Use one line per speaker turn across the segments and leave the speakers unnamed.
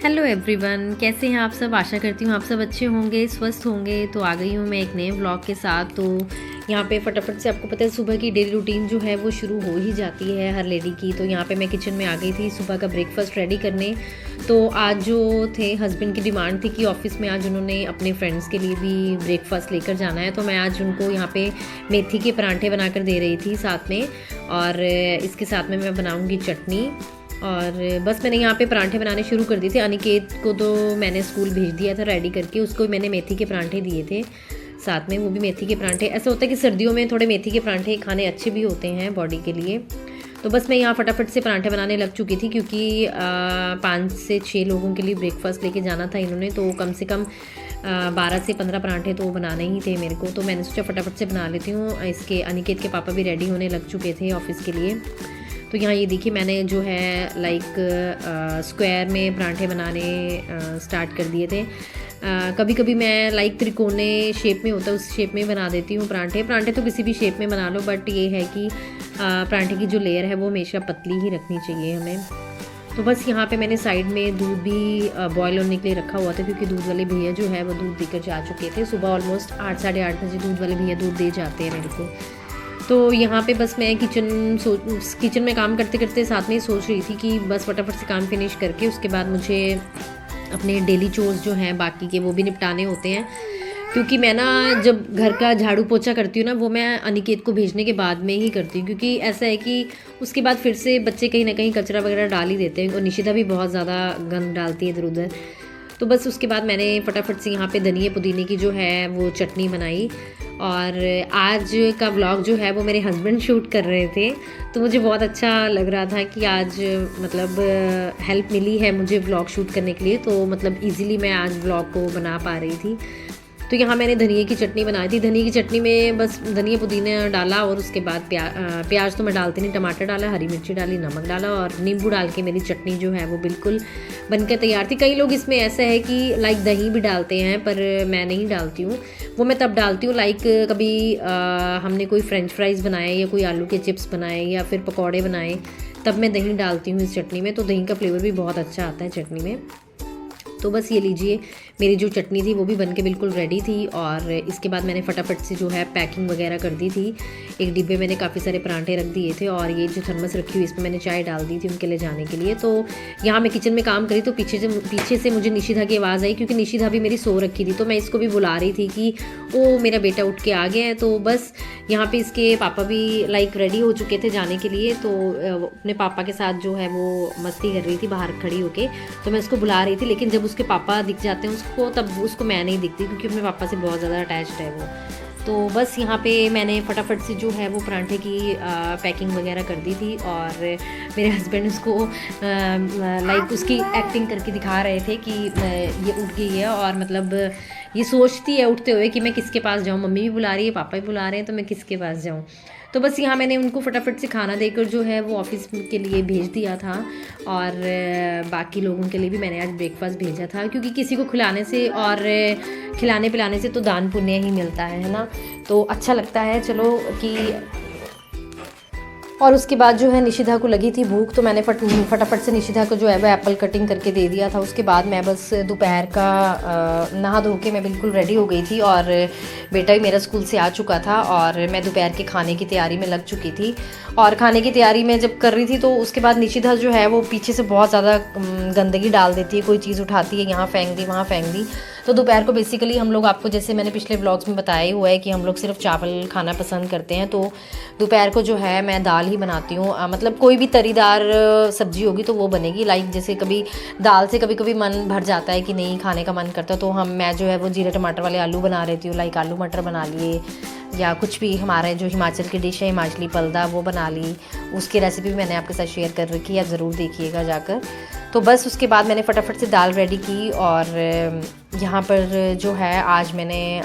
Hello everyone, कैसे हैं आप सब। आशा करती हूँ आप सब अच्छे होंगे, स्वस्थ होंगे। तो आ गई हूँ मैं एक नए व्लॉग के साथ। तो यहाँ पे फटाफट से आपको पता है सुबह की डेली रूटीन जो है वो शुरू हो ही जाती है हर लेडी की। तो यहाँ पे मैं किचन में आ गई थी सुबह का ब्रेकफास्ट रेडी करने। तो आज जो थे हस्बैंड की डिमांड थी कि ऑफिस में आज उन्होंने अपने फ्रेंड्स के लिए भी ब्रेकफास्ट लेकर जाना है। तो मैं आज उनको यहाँ पे मेथी के परांठे बनाकर दे रही थी साथ में, और इसके साथ में मैं बनाऊँगी चटनी। और बस मैंने यहाँ पे परांठे बनाने शुरू कर दिए थे। अनिकेत को तो मैंने स्कूल भेज दिया था रेडी करके, उसको मैंने मेथी के परांठे दिए थे साथ में, वो भी मेथी के परांठे। ऐसा होता है कि सर्दियों में थोड़े मेथी के परांठे खाने अच्छे भी होते हैं बॉडी के लिए। तो बस मैं यहाँ फटाफट से परांठे बनाने लग चुकी थी, क्योंकि 5 से 6 लोगों के लिए ब्रेकफास्ट लेके जाना था इन्होंने। तो कम से कम 12 से 15 परांठे तो बनाने ही थे मेरे को। तो मैंने सोचा फटाफट से बना लेती हूँ। इसके अनिकेत के पापा भी रेडी होने लग चुके थे ऑफिस के लिए। तो यहाँ ये देखिए मैंने जो है लाइक स्क्वायर में परांठे बनाने स्टार्ट कर दिए थे। कभी कभी मैं लाइक त्रिकोणे शेप में होता है उस शेप में बना देती हूँ परांठे तो किसी भी शेप में बना लो, बट ये है कि परांठे की जो लेयर है वो हमेशा पतली ही रखनी चाहिए हमें। तो बस यहाँ पे मैंने साइड में दूध भी बॉयल होने के लिए रखा हुआ था, क्योंकि दूध वाले भैया जो है वो दूध देकर जा चुके थे। सुबह ऑलमोस्ट 8 साढ़े 8 बजे दूध वाले भैया दूध दे जाते हैं मेरे को। तो यहाँ पे बस मैं किचन में काम करते करते साथ में ही सोच रही थी कि बस फटाफट से काम फिनिश करके उसके बाद मुझे अपने डेली चोर्स जो हैं बाकी के वो भी निपटाने होते हैं। क्योंकि मैं ना जब घर का झाड़ू पोछा करती हूँ ना, वो मैं अनिकेत को भेजने के बाद में ही करती हूँ, क्योंकि ऐसा है कि उसके बाद फिर से बच्चे कहीं ना कहीं कचरा वगैरह डाल ही देते हैं, और निशिता भी बहुत ज़्यादा गंद डालती है इधर उधर। तो बस उसके बाद मैंने फटाफट से यहाँ पे धनिया पुदीने की जो है वो चटनी बनाई। और आज का व्लॉग जो है वो मेरे हस्बैंड शूट कर रहे थे, तो मुझे बहुत अच्छा लग रहा था कि आज मतलब हेल्प मिली है मुझे व्लॉग शूट करने के लिए। तो मतलब इजीली मैं आज व्लॉग को बना पा रही थी। तो यहाँ मैंने धनिया की चटनी बनाई थी। धनिया की चटनी में बस धनिया पुदीना डाला, और उसके बाद प्याज तो मैं डालती नहीं, टमाटर डाला, हरी मिर्ची डाली, नमक डाला और नींबू डाल के मेरी चटनी जो है वो बिल्कुल बनकर तैयार थी। कई लोग इसमें ऐसा है कि लाइक दही भी डालते हैं, पर मैं नहीं डालती हूँ। वो मैं तब डालती हूँ लाइक कभी हमने कोई फ्रेंच फ्राइज़ बनाए या कोई आलू के चिप्स बनाए या फिर पकौड़े बनाए, तब मैं दही डालती हूँ इस चटनी में। तो दही का फ्लेवर भी बहुत अच्छा आता है चटनी में। तो बस ये लीजिए मेरी जो चटनी थी वो भी बनके बिल्कुल रेडी थी। और इसके बाद मैंने फटाफट से जो है पैकिंग वगैरह कर दी थी। एक डिब्बे मैंने काफ़ी सारे परांठे रख दिए थे, और ये जो थर्मस रखी हुई इसमें मैंने चाय डाल दी थी उनके लिए जाने के लिए। तो यहाँ मैं किचन में काम करी तो पीछे से मुझे निशिधा की आवाज़ आई, क्योंकि निशिधा भी मेरी सो रखी थी। तो मैं इसको भी बुला रही थी कि ओ मेरा बेटा उठ के आ गया है। तो बस यहाँ पर इसके पापा भी लाइक रेडी हो चुके थे जाने के लिए। तो अपने पापा के साथ जो है वो मस्ती कर रही थी बाहर खड़ी होके। तो मैं उसको बुला रही थी, लेकिन जब उसके पापा दिख जाते हैं उसको, तब उसको मैं नहीं दिखती, क्योंकि अपने पापा से बहुत ज़्यादा अटैच्ड है वो। तो बस यहाँ पे मैंने फटाफट से जो है वो परांठे की पैकिंग वगैरह कर दी थी। और मेरे हस्बैंड उसको लाइक उसकी एक्टिंग करके दिखा रहे थे कि ये उठ गई है, और मतलब ये सोचती है उठते हुए कि मैं किसके पास जाऊँ, मम्मी भी बुला रही है, पापा भी बुला रहे हैं, तो मैं किसके पास जाऊँ। तो बस यहाँ मैंने उनको फटाफट से खाना देकर जो है वो ऑफिस के लिए भेज दिया था। और बाकी लोगों के लिए भी मैंने आज ब्रेकफास्ट भेजा था, क्योंकि किसी को खिलाने से और खिलाने पिलाने से तो दान पुण्य ही मिलता है ना। तो अच्छा लगता है चलो कि। और उसके बाद जो है निशिधा को लगी थी भूख, तो मैंने फटाफट से निशिधा को जो है वो एप्पल कटिंग करके दे दिया था। उसके बाद मैं बस दोपहर का नहा धो के मैं बिल्कुल रेडी हो गई थी, और बेटा भी मेरा स्कूल से आ चुका था, और मैं दोपहर के खाने की तैयारी में लग चुकी थी। और खाने की तैयारी में जब कर रही थी तो उसके बाद निशिधा जो है वो पीछे से बहुत ज़्यादा गंदगी डाल देती है, कोई चीज़ उठाती है, यहाँ फेंक दी वहाँ फेंक दी। तो दोपहर को बेसिकली हम लोग, आपको जैसे मैंने पिछले व्लॉग्स में बताया ही हुआ है कि हम लोग सिर्फ चावल खाना पसंद करते हैं। तो दोपहर को जो है मैं दाल ही बनाती हूँ। मतलब कोई भी तरीदार सब्जी होगी तो वो बनेगी। लाइक जैसे कभी दाल से कभी कभी मन भर जाता है कि नहीं खाने का मन करता, तो मैं जो है वो जीरे टमाटर वाले आलू बना लेती हूँ। लाइक आलू मटर बना लिए, या कुछ भी हमारे जो हिमाचल की डिश है हिमाचली पलदा वो बना ली। उसकी रेसिपी भी मैंने आपके साथ शेयर कर रखी है, आप ज़रूर देखिएगा जाकर। तो बस उसके बाद मैंने फटाफट से दाल रेडी की। और यहाँ पर जो है आज मैंने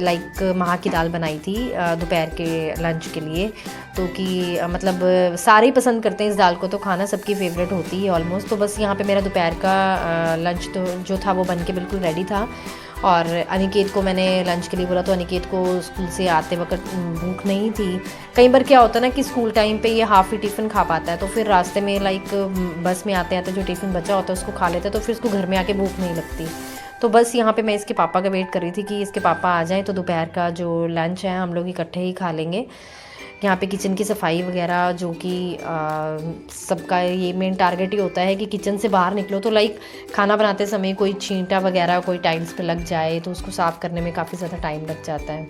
लाइक माह की दाल बनाई थी दोपहर के लंच के लिए। तो कि मतलब सारे ही पसंद करते हैं इस दाल को, तो खाना सबकी फेवरेट होती है ऑलमोस्ट। तो बस यहाँ पे मेरा दोपहर का लंच तो जो था वो बन के बिल्कुल रेडी था। और अनिकेत को मैंने लंच के लिए बोला, तो अनिकेत को स्कूल से आते वक्त भूख नहीं थी। कई बार क्या होता है ना कि स्कूल टाइम पे ये हाफ़ ही टिफ़िन खा पाता है, तो फिर रास्ते में लाइक बस में आते आते जो टिफ़िन बचा होता है उसको खा लेता है, तो फिर उसको घर में आके भूख नहीं लगती। तो बस यहाँ पे मैं इसके पापा का वेट कर रही थी कि इसके पापा आ जाएँ तो दोपहर का जो लंच है हम लोग इकट्ठे ही खा लेंगे। यहाँ पे किचन की सफाई वगैरह, जो कि सबका ये मेन टारगेट ही होता है कि किचन से बाहर निकलो तो लाइक खाना बनाते समय कोई छींटा वगैरह कोई टाइल्स पे लग जाए तो उसको साफ़ करने में काफ़ी ज़्यादा टाइम लग जाता है।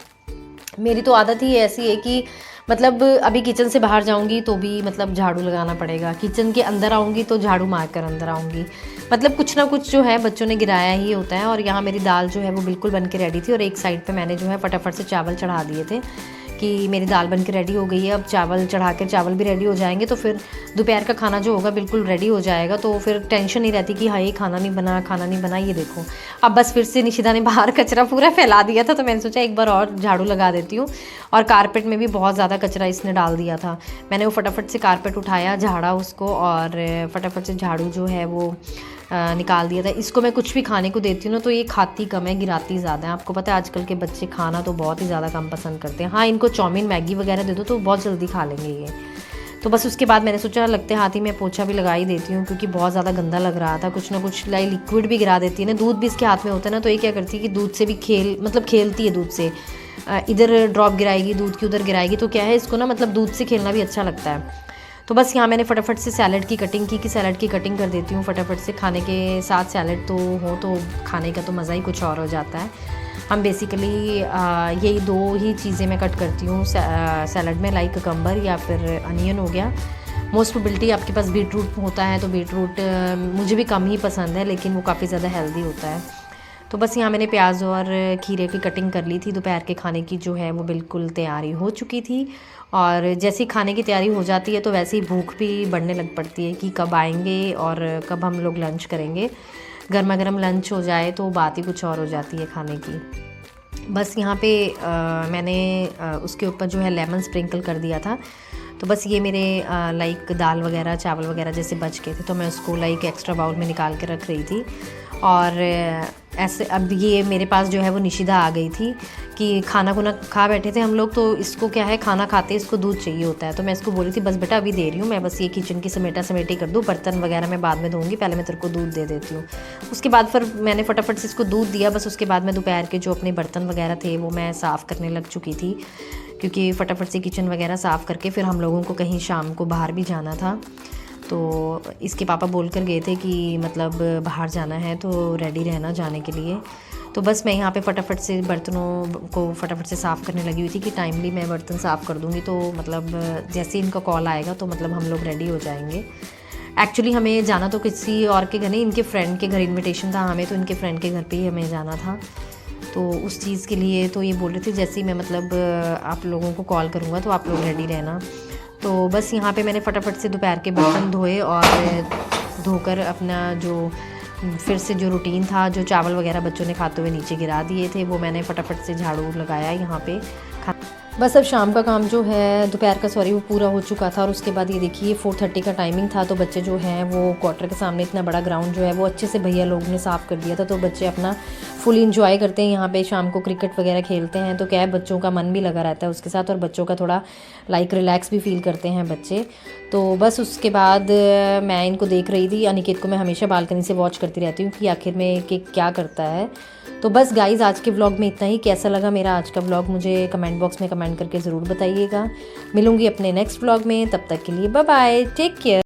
मेरी तो आदत ही ऐसी है कि मतलब अभी किचन से बाहर जाऊंगी तो भी मतलब झाड़ू लगाना पड़ेगा, किचन के अंदर आऊँगी तो झाड़ू मार कर अंदर आऊँगी, मतलब कुछ ना कुछ जो है बच्चों ने गिराया ही होता है। और यहाँ मेरी दाल जो है वो बिल्कुल बन के रेडी थी और एक साइड पे मैंने जो है फटाफट से चावल चढ़ा दिए थे कि मेरी दाल बन के रेडी हो गई है। अब चावल चढ़ा कर चावल भी रेडी हो जाएंगे तो फिर दोपहर का खाना जो होगा बिल्कुल रेडी हो जाएगा, तो फिर टेंशन नहीं रहती कि हाय खाना नहीं बना खाना नहीं बना। ये देखो अब बस फिर से निशिदा ने बाहर कचरा पूरा फैला दिया था, तो मैंने सोचा एक बार और झाड़ू लगा देती हूँ। और कारपेट में भी बहुत ज़्यादा कचरा इसने डाल दिया था, मैंने वो फटाफट से कारपेट उठाया, झाड़ा उसको और फटाफट से झाड़ू जो है वो निकाल दिया था। इसको मैं कुछ भी खाने को देती हूँ ना तो ये खाती कम है, गिराती ज़्यादा है। आपको पता है आजकल के बच्चे खाना तो बहुत ही ज़्यादा कम पसंद करते हैं। हाँ, इनको चाउमीन मैगी वगैरह दे दो तो बहुत जल्दी खा लेंगे ये। तो बस उसके बाद मैंने सोचा लगते हाथ ही मैं पोछा भी लगा ही देती हूँ, क्योंकि बहुत ज़्यादा गंदा लग रहा था। कुछ ना कुछ लाइक लिक्विड भी गिरा देती है ना, दूध भी इसके हाथ में होता है ना, तो ये क्या करती है कि दूध से भी खेलती है दूध से, इधर ड्रॉप गिराएगी दूध की उधर गिराएगी, तो क्या है इसको ना मतलब दूध से खेलना भी अच्छा लगता है। तो बस यहाँ मैंने फटाफट से सैलड की कटिंग की कि सैलड की कटिंग कर देती हूँ फटाफट से, खाने के साथ सैलड तो हो तो खाने का तो मज़ा ही कुछ और हो जाता है। हम बेसिकली यही दो ही चीज़ें मैं कट करती हूँ सैलड में, लाइक ककम्बर या फिर अनियन हो गया। मोस्ट प्रोबेबिलिटी आपके पास बीट रूट होता है तो बीट रूट मुझे भी कम ही पसंद है, लेकिन वो काफ़ी ज़्यादा हेल्दी होता है। तो बस यहाँ मैंने प्याज और खीरे की कटिंग कर ली थी। दोपहर के खाने की जो है वो बिल्कुल तैयारी हो चुकी थी, और जैसे ही खाने की तैयारी हो जाती है तो वैसे ही भूख भी बढ़ने लग पड़ती है कि कब आएंगे और कब हम लोग लंच करेंगे। गर्मा गर्म लंच हो जाए तो बात ही कुछ और हो जाती है खाने की। बस यहाँ पे मैंने उसके ऊपर जो है लेमन स्प्रिंकल कर दिया था। तो बस ये मेरे लाइक दाल वगैरह चावल वगैरह जैसे बच गए थे तो मैं उसको लाइक एक्स्ट्रा बाउल में निकाल के रख रही थी। और ऐसे अब ये मेरे पास जो है वो निशिदा आ गई थी कि खाना खुना खा बैठे थे हम लोग, तो इसको क्या है खाना खाते इसको दूध चाहिए होता है। तो मैं इसको बोली थी बस बेटा अभी दे रही हूँ मैं, बस ये किचन की समेटी कर दूँ, बर्तन वगैरह मैं बाद में धोऊंगी, पहले मैं तेरे को दूध दे देती हूँ। उसके बाद फिर मैंने फटाफट से इसको दूध दिया। बस उसके बाद मैं दोपहर के जो अपने बर्तन वगैरह थे वो मैं साफ़ करने लग चुकी थी, क्योंकि फटाफट से किचन वगैरह साफ़ करके फिर हम लोगों को कहीं शाम को बाहर भी जाना था। तो इसके पापा बोल कर गए थे कि मतलब बाहर जाना है तो रेडी रहना जाने के लिए। तो बस मैं यहाँ पे फटाफट से बर्तनों को फटाफट से साफ़ करने लगी हुई थी कि टाइमली मैं बर्तन साफ़ कर दूँगी तो मतलब जैसे इनका कॉल आएगा तो मतलब हम लोग रेडी हो जाएंगे। एक्चुअली हमें जाना तो किसी और के घर नहीं, इनके फ्रेंड के घर इन्विटेशन था हमें, तो इनके फ्रेंड के घर पे ही हमें जाना था। तो उस चीज़ के लिए तो ये बोल रहे थे जैसे ही मैं मतलब आप लोगों को कॉल करूँगा तो आप लोग रेडी रहना। तो बस यहाँ पे मैंने फटाफट से दोपहर के बर्तन धोए और धोकर अपना जो फिर से जो रूटीन था, जो चावल वगैरह बच्चों ने खाते हुए नीचे गिरा दिए थे, वो मैंने फटाफट से झाड़ू लगाया यहाँ पे। बस अब शाम का काम जो है दोपहर का वो पूरा हो चुका था। और उसके बाद ये देखिए 4:30 का टाइमिंग था, तो बच्चे जो हैं वो क्वार्टर के सामने इतना बड़ा ग्राउंड जो है वो अच्छे से भैया लोग ने साफ़ कर दिया था, तो बच्चे अपना फुल इंजॉय करते हैं यहाँ पे। शाम को क्रिकेट वगैरह खेलते हैं तो क्या है बच्चों का मन भी लगा रहता है उसके साथ, और बच्चों का थोड़ा लाइक रिलैक्स भी फील करते हैं बच्चे। तो बस उसके बाद मैं इनको देख रही थी। अनिकेत को मैं हमेशा बालकनी से वॉच करती रहती हूँ कि आखिर में कि क्या करता है। तो बस गाइज़ आज के व्लॉग में इतना ही। कैसा लगा मेरा आज का व्लॉग मुझे कमेंट बॉक्स में कमेंट करके ज़रूर बताइएगा। मिलूंगी अपने नेक्स्ट व्लॉग में, तब तक के लिए बाय बाय, टेक केयर।